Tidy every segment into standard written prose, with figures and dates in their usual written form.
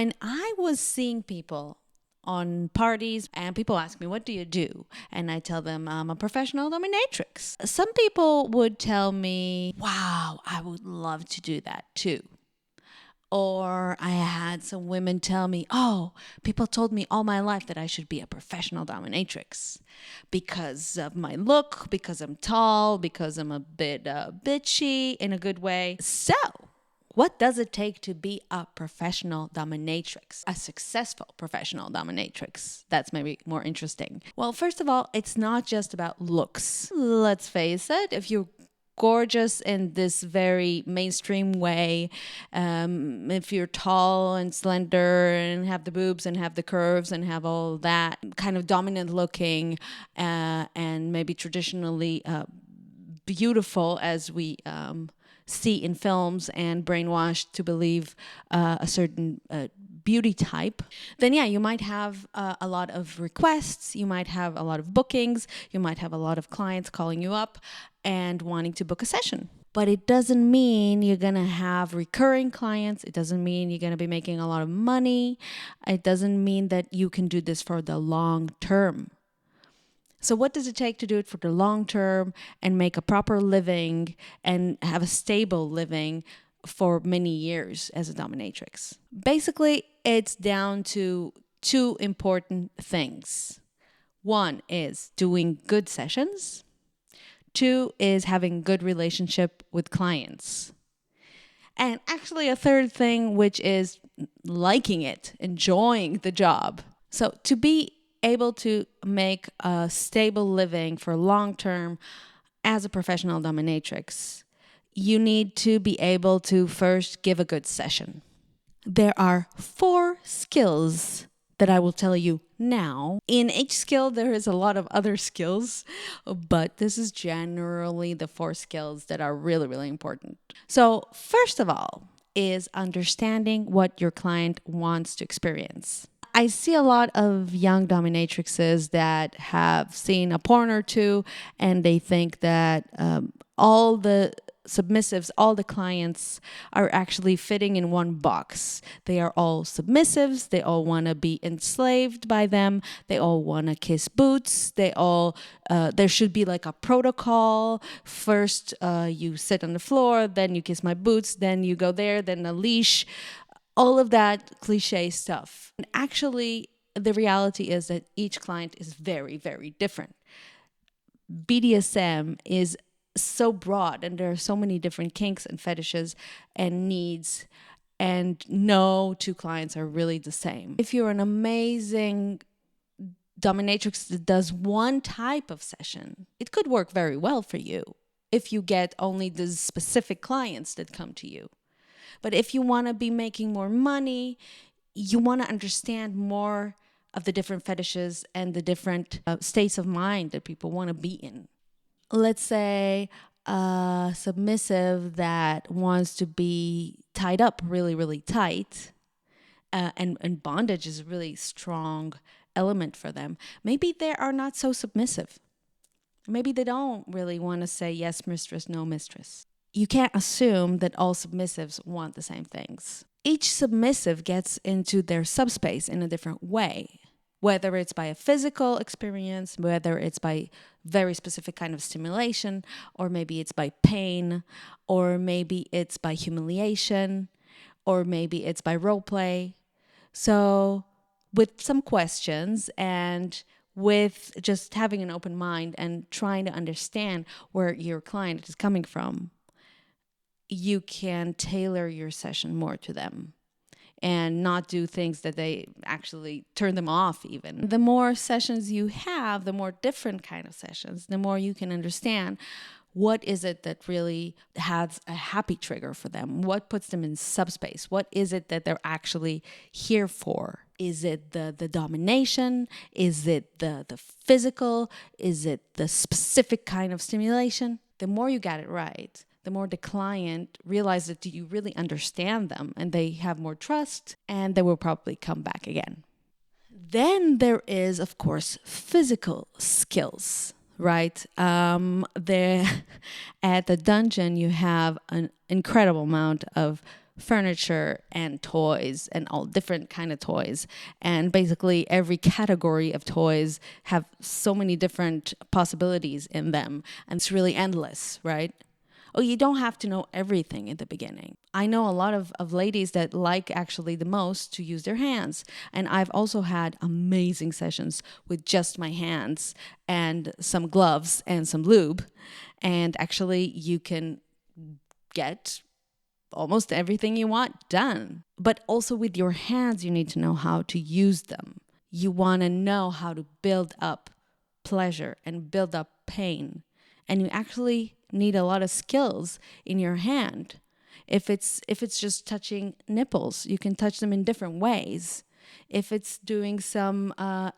And I was seeing people on parties and people ask me, what do you do? And I tell them I'm a professional dominatrix. Some people would tell me, wow, I would love to do that too. Or I had some women tell me, oh, people told me all my life that I should be a professional dominatrix because of my look, because I'm tall, because I'm a bit bitchy in a good way. So, what does it take to be a professional dominatrix, a successful professional dominatrix? That's maybe more interesting. Well, first of all, it's not just about looks. Let's face it, if you're gorgeous in this very mainstream way, if you're tall and slender and have the boobs and have the curves and have all that kind of dominant looking and maybe traditionally beautiful as we see in films and brainwashed to believe a certain beauty type, then yeah, you might have a lot of requests, you might have a lot of bookings, you might have a lot of clients calling you up and wanting to book a session. But it doesn't mean you're going to have recurring clients. It doesn't mean you're going to be making a lot of money. It doesn't mean that you can do this for the long term. So what does it take to do it for the long term and make a proper living and have a stable living for many years as a dominatrix? Basically, it's down to two important things. One is doing good sessions. Two is having good relationship with clients. And actually a third thing, which is liking it, enjoying the job. So to be able to make a stable living for long term as a professional dominatrix, you need to be able to first give a good session. There are 4 skills that I will tell you now. In each skill, there is a lot of other skills, but this is generally the 4 skills that are really, really important. So, first of all, is understanding what your client wants to experience. I see a lot of young dominatrixes that have seen a porn or two and they think that all the submissives, all the clients are actually fitting in one box. They are all submissives. They all want to be enslaved by them. They all want to kiss boots. There should be like a protocol. First, you sit on the floor, then you kiss my boots, then you go there, then a leash. All of that cliche stuff. And actually, the reality is that each client is very, very different. BDSM is so broad and there are so many different kinks and fetishes and needs, and no two clients are really the same. If you're an amazing dominatrix that does one type of session, it could work very well for you if you get only the specific clients that come to you. But if you want to be making more money, you want to understand more of the different fetishes and the different states of mind that people want to be in. Let's say a submissive that wants to be tied up really, really tight, and bondage is a really strong element for them. Maybe they are not so submissive. Maybe they don't really want to say yes, mistress, no, mistress. You can't assume that all submissives want the same things. Each submissive gets into their subspace in a different way, whether it's by a physical experience, whether it's by very specific kind of stimulation, or maybe it's by pain, or maybe it's by humiliation, or maybe it's by role play. So with some questions and with just having an open mind and trying to understand where your client is coming from, you can tailor your session more to them and not do things that they actually turn them off even. The more sessions you have, the more different kind of sessions, the more you can understand what is it that really has a happy trigger for them? What puts them in subspace? What is it that they're actually here for? Is it the domination? Is it the physical? Is it the specific kind of stimulation? The more you got it right, the more the client realizes that you really understand them and they have more trust and they will probably come back again. Then there is, of course, physical skills, right? There at the dungeon, you have an incredible amount of furniture and toys and all different kind of toys, and basically every category of toys have so many different possibilities in them, and it's really endless, right? Oh, you don't have to know everything in the beginning. I know a lot of ladies that like actually the most to use their hands. And I've also had amazing sessions with just my hands and some gloves and some lube. And actually, you can get almost everything you want done. But also with your hands, you need to know how to use them. You want to know how to build up pleasure and build up pain. And you actually need a lot of skills in your hand. If it's just touching nipples, you can touch them in different ways. If it's doing some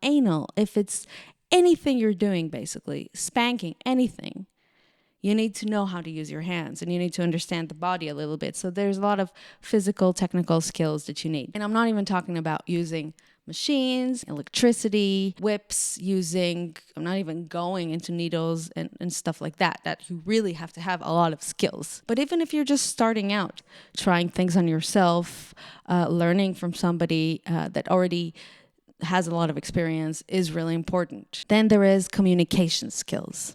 anal, if it's anything you're doing, basically spanking, anything, you need to know how to use your hands, and you need to understand the body a little bit. So there's a lot of physical, technical skills that you need. And I'm not even talking about using machines, electricity, whips, I'm not even going into needles and stuff like that you really have to have a lot of skills. But even if you're just starting out, trying things on yourself, learning from somebody that already has a lot of experience is really important. Then there is communication skills.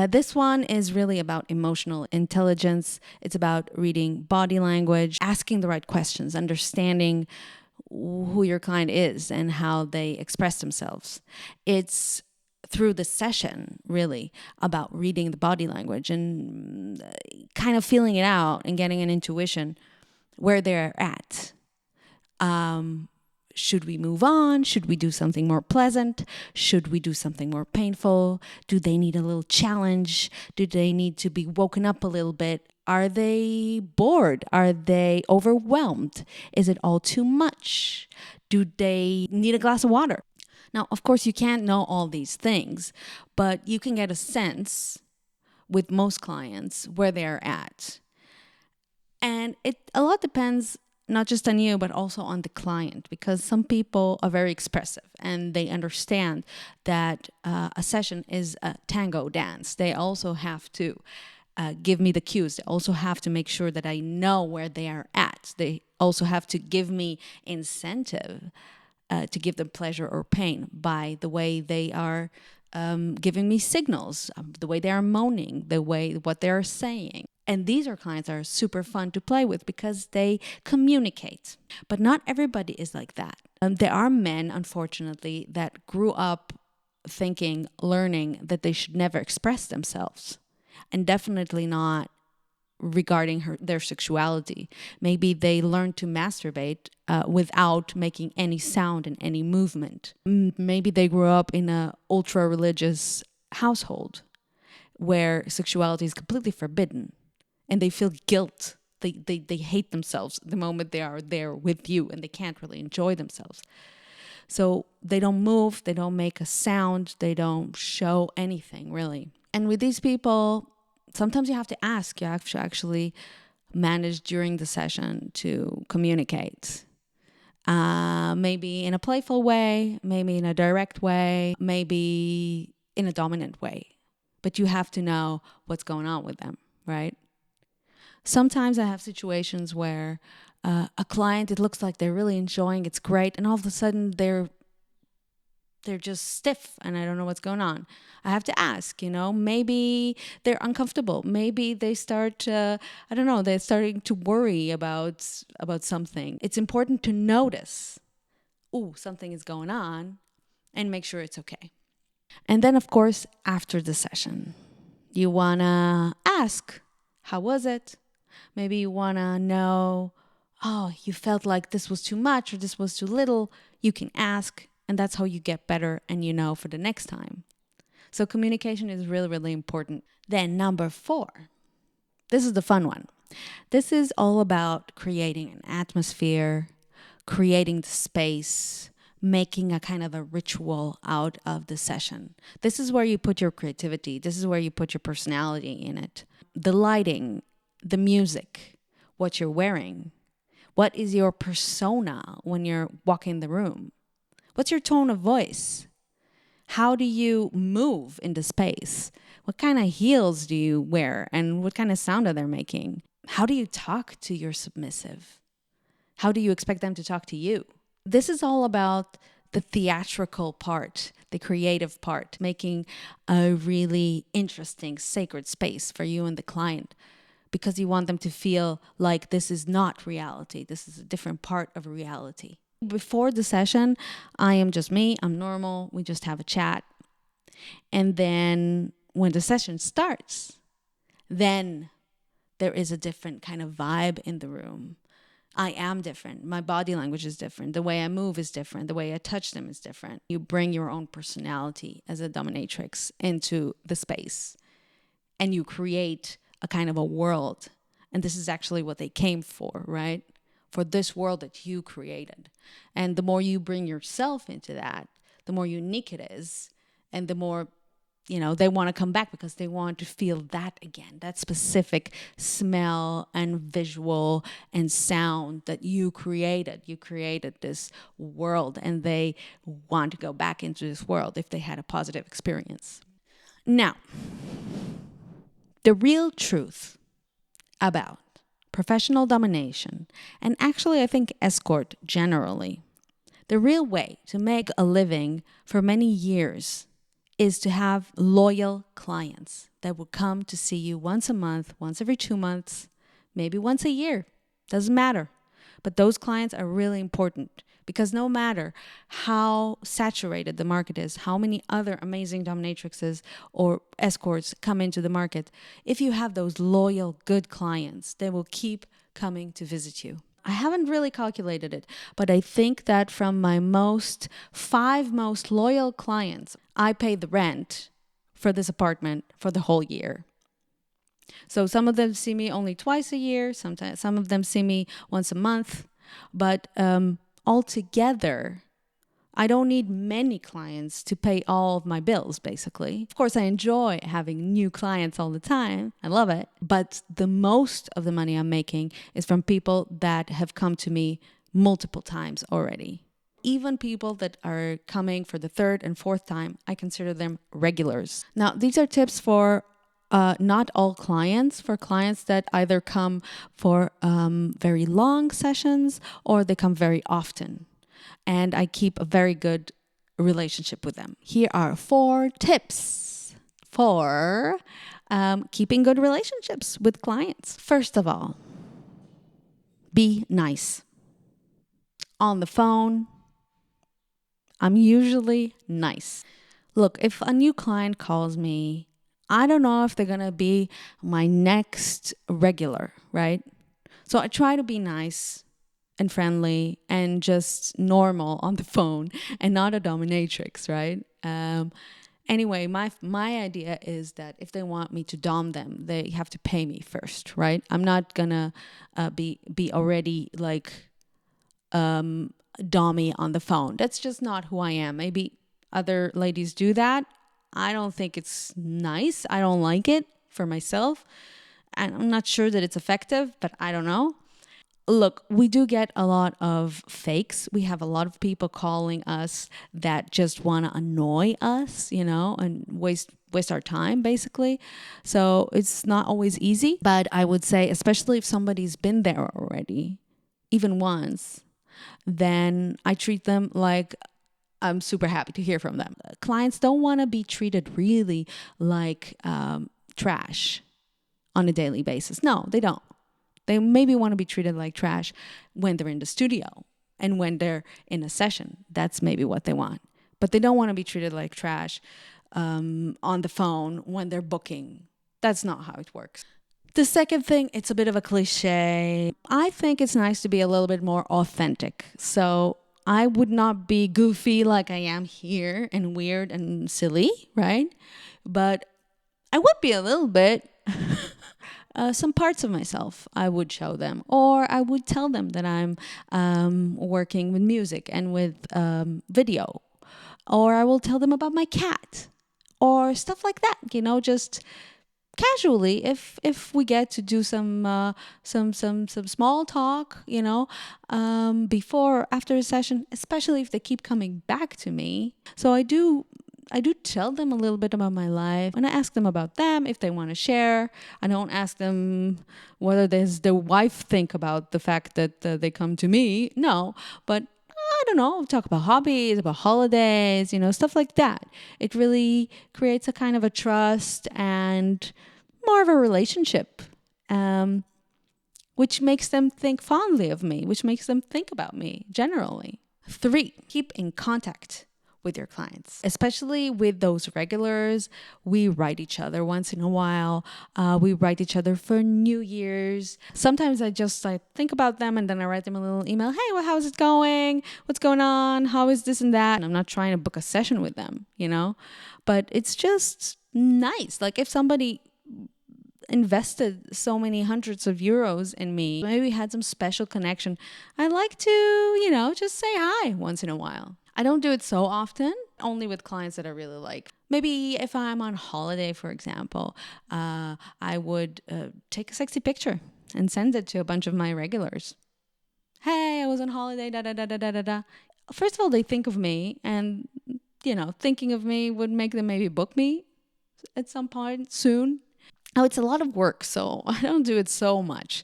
This one is really about emotional intelligence. It's about reading body language, asking the right questions, understanding who your client is and how they express themselves. It's through the session, really, about reading the body language and kind of feeling it out and getting an intuition where they're at. Should we move on? Should we do something more pleasant? Should we do something more painful? Do they need a little challenge? Do they need to be woken up a little bit? Are they bored? Are they overwhelmed? Is it all too much? Do they need a glass of water? Now, of course, you can't know all these things, but you can get a sense with most clients where they're at. And a lot depends not just on you, but also on the client, because some people are very expressive and they understand that a session is a tango dance. They also have to give me the cues. They also have to make sure that I know where they are at. They also have to give me incentive to give them pleasure or pain by the way they are giving me signals, the way they are moaning, what they are saying. And these are clients that are super fun to play with because they communicate. But not everybody is like that. There are men, unfortunately, that grew up learning that they should never express themselves, and definitely not regarding their sexuality. Maybe they learned to masturbate without making any sound and any movement. Maybe they grew up in an ultra-religious household where sexuality is completely forbidden, and they feel guilt. They hate themselves the moment they are there with you, and they can't really enjoy themselves. So they don't move, they don't make a sound, they don't show anything, really. And with these people, sometimes you have to ask. You have to actually manage during the session to communicate. Maybe in a playful way, maybe in a direct way, maybe in a dominant way. But you have to know what's going on with them, right? Sometimes I have situations where a client, it looks like they're really enjoying, it's great, and all of a sudden they're just stiff and I don't know what's going on. I have to ask, maybe they're uncomfortable. Maybe they start, they're starting to worry about something. It's important to notice, something is going on, and make sure it's okay. And then, of course, after the session, you want to ask, how was it? Maybe you want to know, you felt like this was too much or this was too little. You can ask, and that's how you get better and for the next time. So communication is really, really important. Then number 4, this is the fun one. This is all about creating an atmosphere, creating the space, making a kind of a ritual out of the session. This is where you put your creativity. This is where you put your personality in it. The lighting, the music, what you're wearing. What is your persona when you're walking the room? What's your tone of voice? How do you move in the space? What kind of heels do you wear and what kind of sound are they making? How do you talk to your submissive? How do you expect them to talk to you? This is all about the theatrical part, the creative part, making a really interesting, sacred space for you and the client, because you want them to feel like this is not reality. This is a different part of reality. Before the session, I am just me. I'm normal. We just have a chat. And then when the session starts, then there is a different kind of vibe in the room. I am different. My body language is different. The way I move is different. The way I touch them is different. You bring your own personality as a dominatrix into the space, and you create a kind of a world. And this is actually what they came for, right? For this world that you created. And the more you bring yourself into that, the more unique it is, and the more they want to come back, because they want to feel that again, that specific smell and visual and sound that you created. You created this world, and they want to go back into this world if they had a positive experience. Now, the real truth about professional domination, and actually I think escort generally, the real way to make a living for many years is to have loyal clients that will come to see you once a month, once every 2 months, maybe once a year. Doesn't matter. But those clients are really important, because no matter how saturated the market is, how many other amazing dominatrixes or escorts come into the market, if you have those loyal, good clients, they will keep coming to visit you. I haven't really calculated it, but I think that from my 5 most loyal clients, I pay the rent for this apartment for the whole year. So some of them see me only twice a year. Sometimes some of them see me once a month. But altogether, I don't need many clients to pay all of my bills, basically. Of course, I enjoy having new clients all the time. I love it. But the most of the money I'm making is from people that have come to me multiple times already. Even people that are coming for the 3rd and 4th time, I consider them regulars. Now, these are tips for not all clients, for clients that either come for very long sessions or they come very often. And I keep a very good relationship with them. Here are 4 tips for keeping good relationships with clients. First of all, be nice. On the phone, I'm usually nice. Look, if a new client calls me, I don't know if they're going to be my next regular, right? So I try to be nice and friendly and just normal on the phone, and not a dominatrix, right? Anyway, my idea is that if they want me to dom them, they have to pay me first, right? I'm not gonna be already like dommy on the phone. That's just not who I am. Maybe other ladies do that. I don't think it's nice. I don't like it for myself. And I'm not sure that it's effective, but I don't know. Look, we do get a lot of fakes. We have a lot of people calling us that just want to annoy us, and waste our time, basically. So it's not always easy. But I would say, especially if somebody's been there already, even once, then I treat them like I'm super happy to hear from them. Clients don't want to be treated really like trash on a daily basis. No, they don't. They maybe want to be treated like trash when they're in the studio and when they're in a session. That's maybe what they want. But they don't want to be treated like trash on the phone when they're booking. That's not how it works. The second thing, it's a bit of a cliche. I think it's nice to be a little bit more authentic. So I would not be goofy like I am here and weird and silly, right? But I would be a little bit. Some parts of myself I would show them, or I would tell them that I'm working with music and with video, or I will tell them about my cat or stuff like that, just casually if we get to do some small talk, before or after a session, especially if they keep coming back to me. So I do I do tell them a little bit about my life, and I ask them about them if they want to share. I don't ask them whether does their wife think about the fact that they come to me. No, but I don't know, talk about hobbies, about holidays, stuff like that. It really creates a kind of a trust and more of a relationship, which makes them think fondly of me, which makes them think about me generally. 3, keep in contact with your clients, especially with those regulars. We write each other once in a while. We write each other for New Year's. Sometimes I just think about them and then I write them a little email. Hey, well, how's it going? What's going on? How is this and that? And I'm not trying to book a session with them, but it's just nice. Like if somebody invested so many hundreds of euros in me, maybe we had some special connection, I like to, just say hi once in a while. I don't do it so often, only with clients that I really like. Maybe if I'm on holiday, for example, I would take a sexy picture and send it to a bunch of my regulars. Hey, I was on holiday, da da da da da da da. First of all, they think of me, and thinking of me would make them maybe book me at some point soon. Oh, it's a lot of work, so I don't do it so much.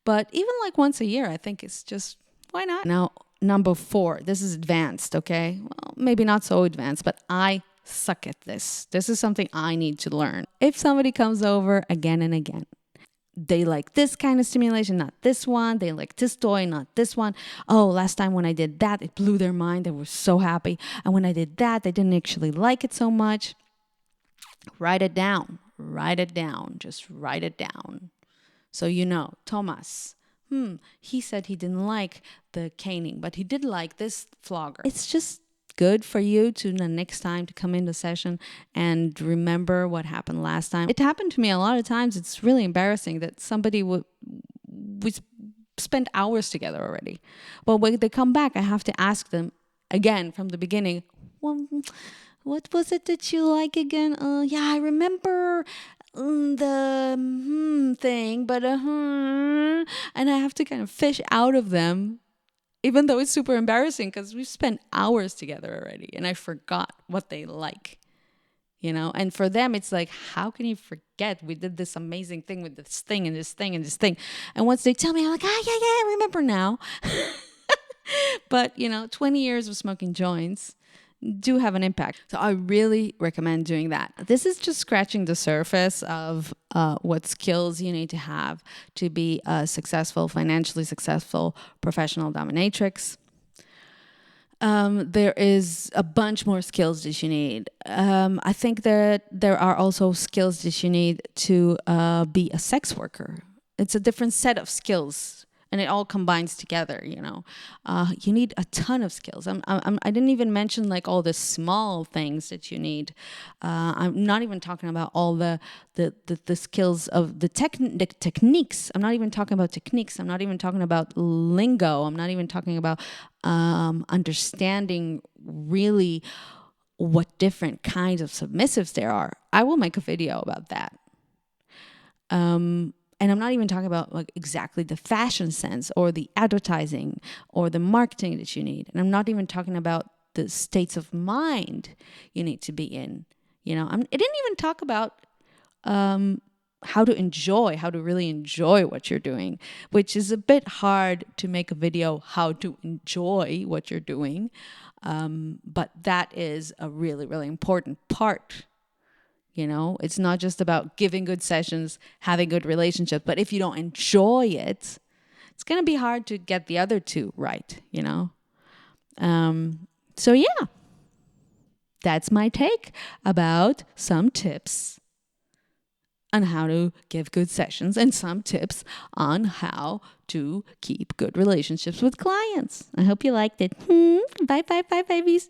But even like once a year, I think it's just, why not? Now, number 4, this is advanced, okay? Well, maybe not so advanced, but I suck at this. This is something I need to learn. If somebody comes over again and again, they like this kind of stimulation, not this one. They like this toy, not this one. Oh, last time when I did that, it blew their mind. They were so happy. And when I did that, they didn't actually like it so much. Write it down. Write it down. Just write it down. So Thomas, he said he didn't like the caning, but he did like this flogger. It's just good for you to the next time to come into session and remember what happened last time. It happened to me a lot of times. It's really embarrassing that somebody we spent hours together already. But when they come back, I have to ask them again from the beginning, well, what was it that you like again? Yeah, I remember the thing, but and I have to kind of fish out of them, even though it's super embarrassing because we've spent hours together already and I forgot what they like, and for them it's like, how can you forget? We did this amazing thing with this thing and this thing and this thing, and once they tell me, I'm like, yeah, I remember now. But 20 years of smoking joints do have an impact. So I really recommend doing that. This is just scratching the surface of what skills you need to have to be a successful, financially successful professional dominatrix. There is a bunch more skills that you need. I think that there are also skills that you need to be a sex worker. It's a different set of skills. And it all combines together, You need a ton of skills. I didn't even mention like all the small things that you need. I'm not even talking about all the skills of the techniques. I'm not even talking about techniques. I'm not even talking about lingo. I'm not even talking about understanding really what different kinds of submissives there are. I will make a video about that. And I'm not even talking about like exactly the fashion sense or the advertising or the marketing that you need. And I'm not even talking about the states of mind you need to be in. I didn't even talk about how to really enjoy what you're doing, which is a bit hard to make a video how to enjoy what you're doing. But that is a really, really important part. It's not just about giving good sessions, having good relationships, but if you don't enjoy it, it's going to be hard to get the other two right, So yeah, that's my take about some tips on how to give good sessions and some tips on how to keep good relationships with clients. I hope you liked it. Bye, bye, bye, babies.